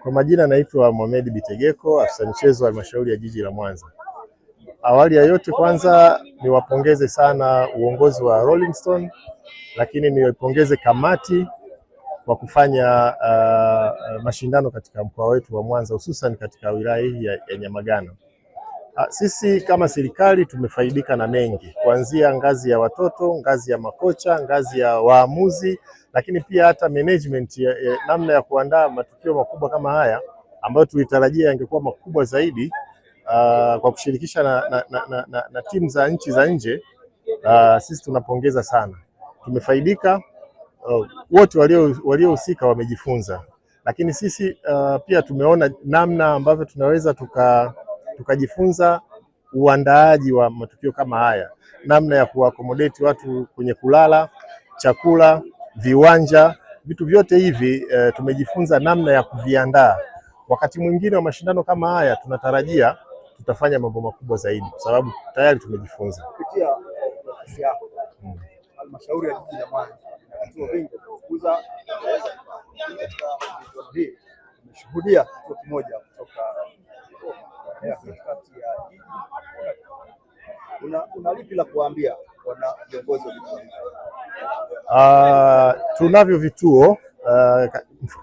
Kwa majina naitwa Mohamed Bitegeko, afisa michezo wa halmashauri ya jiji la Mwanza. Awali ya yote kwanza niwapongeze sana uongozi wa Rolling Stone, lakini niwapongeze kamati kwa kufanya mashindano katika mkoa wetu wa Mwanza, hususan katika wilaya hii ya Nyamagana. Sisi kama serikali tumefaidika na mengi, kuanzia ngazi ya watoto, ngazi ya makocha, ngazi ya waamuzi, lakini pia hata management namna ya kuandaa matukio makubwa kama haya ambayo tulitarajia yangekuwa makubwa zaidi, kwa kushirikisha na timu za nchi za nje. Sisi tunapongeza sana, tumefaidika. Wote waliohusika wamejifunza, lakini sisi pia tumeona namna ambavyo tunaweza tukajifunza uandaaji wa matukio kama haya, namna ya kuaccommodate watu kwenye kulala, chakula, viwanja, vitu vyote hivi tumejifunza namna ya kuviandaa. Wakati mwingine wa mashindano kama haya tunatarajia tutafanya mambo makubwa zaidi, kwa sababu tayari tumejifunza. Kupitia ofisi yako halmashauri ya jiji la Mwanza, vituo vingi kukuza katika hii, tumeshuhudia kituo kimoja kutoka kati ya jiji. Una lipi la kuambia wana viongozi wa vituo? Tunavyo vituo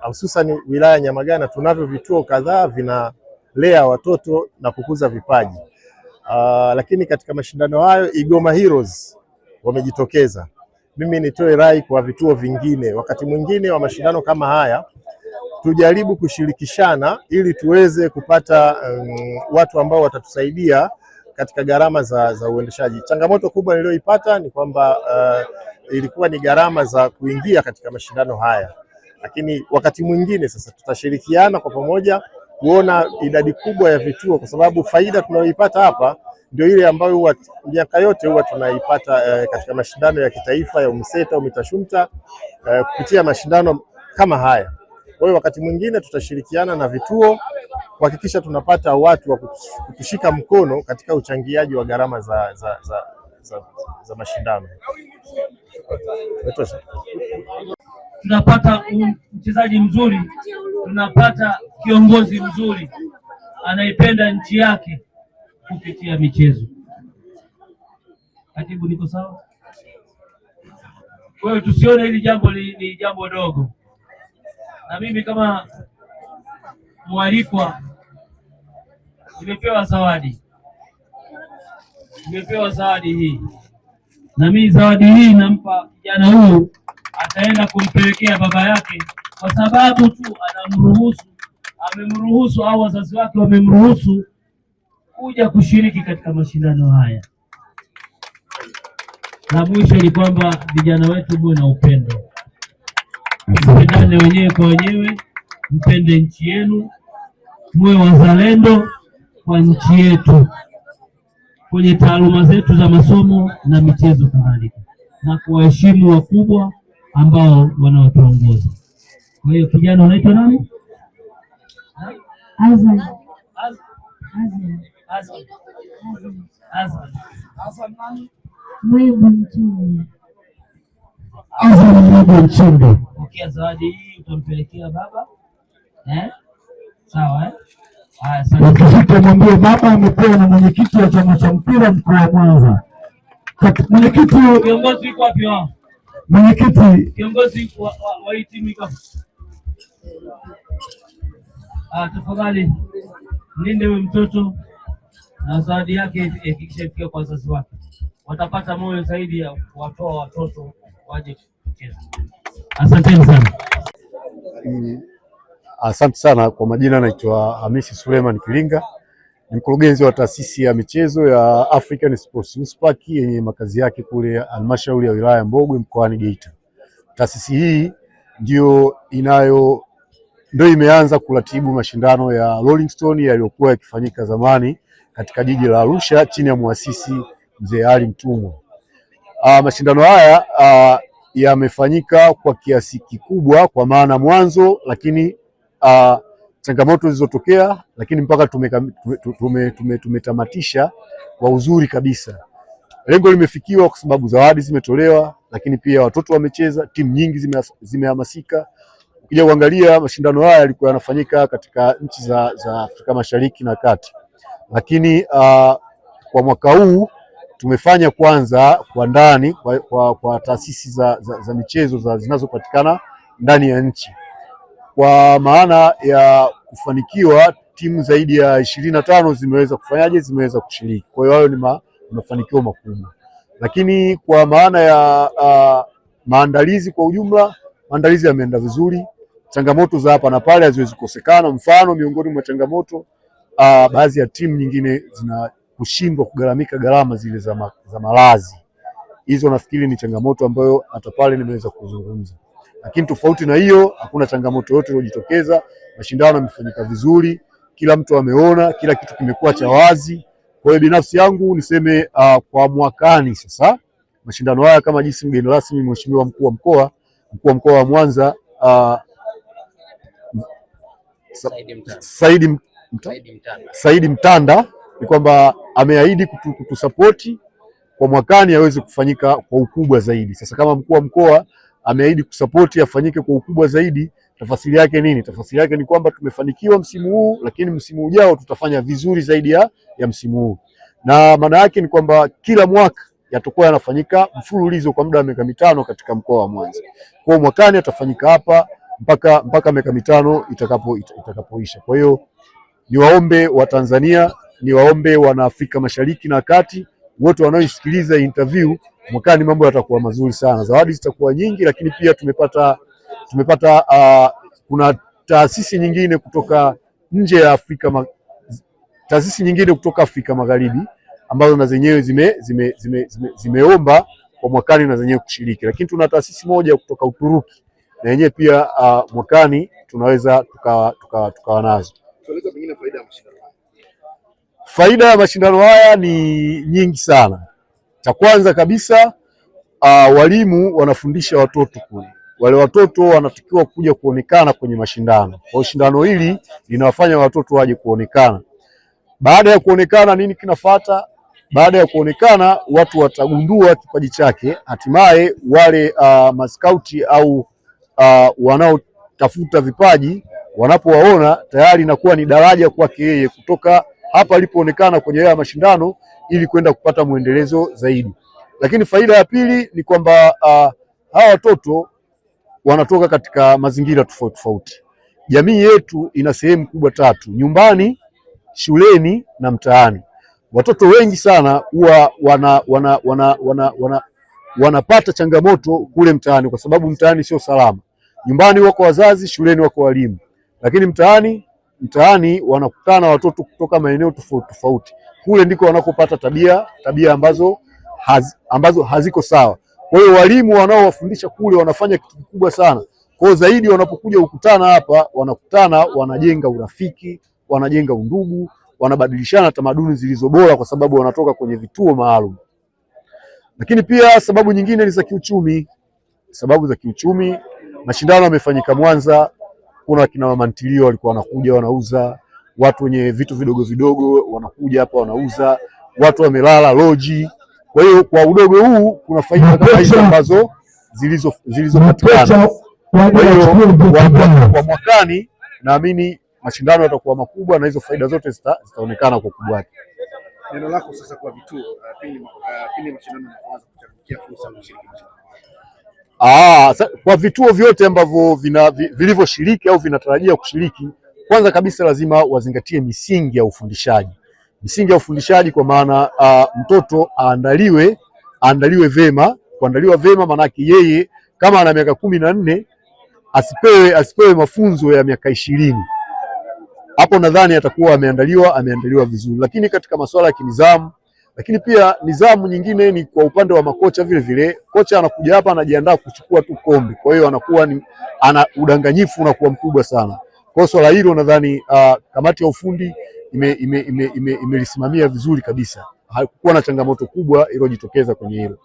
hususan wilaya ya Nyamagana, tunavyo vituo kadhaa vinalea watoto na kukuza vipaji. Lakini katika mashindano hayo Igoma Heroes wamejitokeza. Mimi nitoe rai kwa vituo vingine, wakati mwingine wa mashindano kama haya tujaribu kushirikishana ili tuweze kupata watu ambao watatusaidia katika gharama za uendeshaji. Changamoto kubwa niliyoipata ni kwamba ilikuwa ni gharama za kuingia katika mashindano haya, lakini wakati mwingine sasa tutashirikiana kwa pamoja kuona idadi kubwa ya vituo, kwa sababu faida tunayoipata hapa ndio ile ambayo miaka yote huwa tunaipata katika mashindano ya kitaifa ya UMISETA, UMITASHUMTA, kupitia mashindano kama haya. Kwa hiyo wakati mwingine tutashirikiana na vituo kuhakikisha tunapata watu wa kutushika mkono katika uchangiaji wa gharama za mashindano. Tunapata mchezaji mzuri, tunapata kiongozi mzuri anaipenda nchi yake kupitia michezo. Katibu, niko sawa? Kwa hiyo tusione hili jambo ni jambo dogo, na mimi kama mwalikwa nimepewa zawadi hii, na mimi zawadi hii nampa kijana huyu, ataenda kumpelekea baba yake, kwa sababu tu amemruhusu au wazazi wake wamemruhusu kuja kushiriki katika mashindano haya. La mwisho ni kwamba vijana wetu muwe na upendo, mpendane wenyewe kwa wenyewe, mpende nchi yenu, muwe wazalendo kwa nchi yetu kwenye taaluma zetu za masomo na michezo kadhalika, na kuwaheshimu wakubwa ambao wanaotuongoza. Kwa hiyo kijana unaitwa nani? Azan nani? Azan Mchimbi. Pokea zawadi hii, utampelekea baba. Sawa Ukifika mwambie baba amepewa na mwenyekiti wa chama cha mpira mkoa wa Mwanza. Mwenyekiti, kiongozi yuko wapi wao? Mwenyekiti, kiongozi wa hii timu yuko. Tafadhali mlinde huyo mtoto, na zawadi yake ikishafika kwa wazazi wake watapata moyo zaidi ya kuwatoa watoto waje kucheza. Asanteni sana. Asante sana. Kwa majina naitwa Hamisi Suleiman Kilinga, ni mkurugenzi wa taasisi ya michezo ya African Sports Youth Park yenye makazi yake kule halmashauri ya wilaya Mbogwe mkoani Geita. Taasisi hii ndio imeanza kuratibu mashindano ya Rolling Stone yaliyokuwa yakifanyika zamani katika jiji la Arusha chini ya muasisi Mzee Ali Mtumwa. Mashindano haya yamefanyika kwa kiasi kikubwa, kwa maana mwanzo, lakini changamoto zilizotokea, lakini mpaka tumetamatisha kwa uzuri kabisa. Lengo limefikiwa kwa sababu zawadi zimetolewa, lakini pia watoto wamecheza, timu nyingi zimehamasika. ukija kuangalia mashindano haya yalikuwa yanafanyika katika nchi za Afrika Mashariki na Kati, lakini kwa mwaka huu tumefanya kwanza kwa ndani kwa taasisi za michezo zinazopatikana ndani ya nchi, kwa maana ya kufanikiwa timu zaidi ya 25 zimeweza kushiriki. Kwa hiyo hayo ni mafanikio makubwa, lakini kwa maana ya maandalizi kwa ujumla, maandalizi yameenda vizuri. Changamoto za hapa na pale haziwezi kukosekana. Mfano, miongoni mwa changamoto baadhi ya timu nyingine zina kushindwa kugharamika gharama zile za malazi. Hizo nafikiri ni changamoto ambayo hata pale nimeweza kuzungumza, lakini tofauti na hiyo hakuna changamoto yote iliyojitokeza. Mashindano yamefanyika vizuri, kila mtu ameona, kila kitu kimekuwa cha wazi. Kwa hiyo binafsi yangu niseme kwa mwakani sasa mashindano haya kama jinsi mgeni rasmi Mheshimiwa mkuu wa mkoa wa Mwanza Saidi Mtanda ni kwamba ameahidi kutusapoti kwa mwakani aweze kufanyika kwa ukubwa zaidi. Sasa kama mkuu wa mkoa ameahidi kusapoti afanyike kwa ukubwa zaidi, tafasiri yake nini? Tafasiri yake ni kwamba tumefanikiwa msimu huu, lakini msimu ujao tutafanya vizuri zaidi ya msimu huu, na maana yake ni kwamba kila mwaka yatakuwa yanafanyika mfululizo kwa muda wa miaka 5 katika mkoa wa Mwanza. Kwa mwakani atafanyika hapa mpaka miaka 5 itakapoisha. Kwa hiyo niwaombe wa Tanzania, niwaombe wana Afrika Mashariki na Kati wote wanaoisikiliza interview, mwakani mambo yatakuwa mazuri sana. Zawadi zitakuwa nyingi, lakini pia tumepata kuna taasisi nyingine kutoka nje ya Afrika, taasisi nyingine kutoka Afrika Magharibi ambazo na zenyewe zimeomba kwa mwakani na zenyewe kushiriki, lakini tuna taasisi moja kutoka Uturuki na yenyewe pia mwakani tunaweza tukawa nazo. Tueleza pengine faida ya mashindano haya. Faida ya mashindano haya ni nyingi sana. Cha kwanza kabisa, walimu wanafundisha watoto kule. Wale watoto wanatakiwa kuja kuonekana kwenye mashindano. Kwa shindano hili linawafanya watoto waje kuonekana. Baada ya kuonekana, nini kinafuata? Baada ya kuonekana, watu watagundua kipaji chake. Hatimaye wale maskauti au wanaotafuta vipaji wanapowaona, tayari inakuwa ni daraja kwake yeye kutoka hapa alipoonekana kwenye haya mashindano ili kwenda kupata muendelezo zaidi. Lakini faida ya pili ni kwamba hawa watoto wanatoka katika mazingira tofauti tofauti. Jamii yetu ina sehemu kubwa 3: nyumbani, shuleni na mtaani. Watoto wengi sana huwa wanapata changamoto kule mtaani, kwa sababu mtaani sio salama. Nyumbani wako wazazi, shuleni wako walimu, lakini mtaani wanakutana watoto kutoka maeneo tofauti tofauti. Kule ndiko wanakopata tabia ambazo haziko sawa. Kwa hiyo walimu wanaowafundisha kule wanafanya kitu kikubwa sana. Kwa hiyo zaidi wanapokuja kukutana hapa, wanajenga urafiki, wanajenga undugu, wanabadilishana tamaduni zilizo bora, kwa sababu wanatoka kwenye vituo maalum. Lakini pia sababu nyingine ni za kiuchumi. Sababu za kiuchumi, mashindano yamefanyika Mwanza, kuna kina mama ntilio walikuwa wanakuja wanauza, watu wenye vitu vidogo vidogo wanakuja hapa wanauza, watu wamelala loji. Kwa hiyo kwa udogo huu kuna faida kama hizo ambazo zilizopatikana. Kwa hiyo kwa mwakani naamini mashindano yatakuwa makubwa na hizo faida zote zitaonekana kwa ukubwa wake. Neno lako sasa kwa vituo pindi mashindano yanaanza kuchangia fursa ya kushiriki mashindano. Kwa vituo vyote ambavyo vilivyoshiriki au vinatarajia kushiriki, kwanza kabisa lazima wazingatie misingi ya ufundishaji. Misingi ya ufundishaji kwa maana mtoto aandaliwe vema. Kuandaliwa vema maana yake yeye kama ana miaka 14 asipewe mafunzo ya miaka 20. Hapo nadhani atakuwa ameandaliwa vizuri. Lakini katika masuala ya kinizamu, lakini pia nizamu nyingine ni kwa upande wa makocha vile vile. Kocha anakuja hapa anajiandaa kuchukua tu kombe, kwa hiyo ana udanganyifu unakuwa mkubwa sana. Kwa swala hilo nadhani kamati ya ufundi imelisimamia vizuri kabisa. Hakukuwa na changamoto kubwa iliyojitokeza kwenye hilo.